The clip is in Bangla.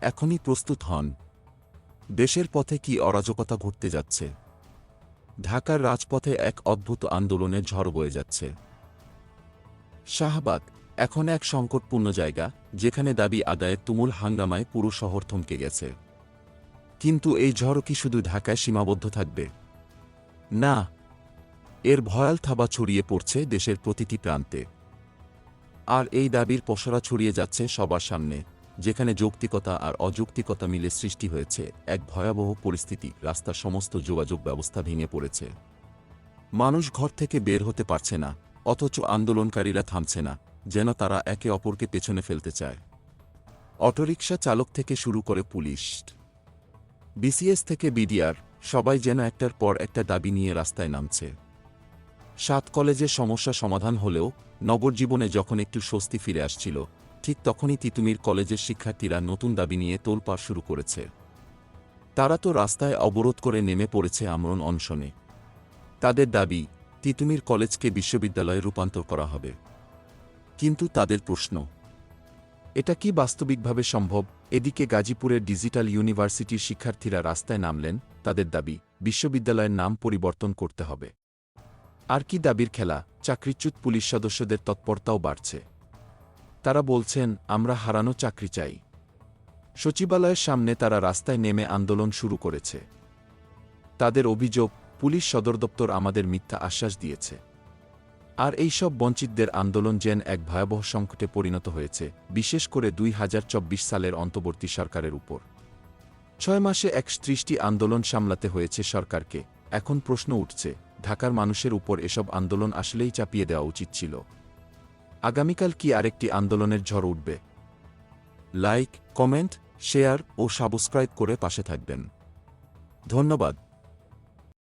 এখনই প্রস্তুত হন। দেশের পথে কি অরাজকতা ঘটতে যাচ্ছে? ঢাকার রাজপথে এক অদ্ভুত আন্দোলনের ঝড় বয়ে যাচ্ছে। শাহবাগ এখন এক সংকটপূর্ণ জায়গা, যেখানে দাবি আদায়ের তুমুল হাঙ্গামায় পুরো শহর থমকে গেছে। কিন্তু এই ঝড় কি শুধু ঢাকায় সীমাবদ্ধ থাকবে? না, এর ভয়াল থাবা ছড়িয়ে পড়ছে দেশের প্রতিটি প্রান্তে। আর এই দাবির পসরা ছড়িয়ে যাচ্ছে সবার সামনে, যেখানে যৌক্তিকতা আর অযৌক্তিকতা মিলে সৃষ্টি হয়েছে এক ভয়াবহ পরিস্থিতি। রাস্তার সমস্ত যোগাযোগ ব্যবস্থা ভেঙে পড়েছে। মানুষ ঘর থেকে বের হতে পারছে না, অথচ আন্দোলনকারীরা থামছে না, যেন তারা একে অপরকে পেছনে ফেলতে চায়। অটোরিকশা চালক থেকে শুরু করে পুলিশ, বিসিএস থেকে বিডিআর, সবাই যেন একটার পর একটা দাবি নিয়ে রাস্তায় নামছে। 7 কলেজের সমস্যা সমাধান হলেও নগরজীবনে যখন একটু স্বস্তি ফিরে আসছিল, ঠিক তখনই তিতুমীর কলেজের শিক্ষার্থীরা নতুন দাবি নিয়ে তোলপাড় শুরু করেছে। তারা তো রাস্তায় অবরোধ করে নেমে পড়েছে আমরণ অনশনে। তাদের দাবি, তিতুমীর কলেজকে বিশ্ববিদ্যালয়ে রূপান্তর করা হবে। কিন্তু তাদের প্রশ্ন, এটা কি বাস্তবিকভাবে সম্ভব? এদিকে গাজীপুরের ডিজিটাল ইউনিভার্সিটির শিক্ষার্থীরা রাস্তায় নামলেন। তাদের দাবি, বিশ্ববিদ্যালয়ের নাম পরিবর্তন করতে হবে। আর কি দাবির খেলা! চাকরিচ্যুত পুলিশ সদস্যদের তৎপরতাও বাড়ছে। তারা বলছেন, আমরা হারানো চাকরি চাই। সচিবালয়ের সামনে তারা রাস্তায় নেমে আন্দোলন শুরু করেছে। তাদের অভিযোগ, পুলিশ সদর দপ্তর আমাদের মিথ্যা আশ্বাস দিয়েছে। আর এইসব বঞ্চিতদের আন্দোলন যেন এক ভয়াবহ সংকটে পরিণত হয়েছে, বিশেষ করে 2024 সালের অন্তর্বর্তী সরকারের উপর। 6 মাসে 31টি আন্দোলন সামলাতে হয়েছে সরকারকে। এখন প্রশ্ন উঠছে, ঢাকার মানুষের উপর এসব আন্দোলন আসলেই চাপিয়ে দেওয়া উচিত ছিল? আগামীকাল কি আরেকটি আন্দোলনের ঝড় উঠবে? লাইক, কমেন্ট, শেয়ার ও সাবস্ক্রাইব করে পাশে থাকবেন। ধন্যবাদ।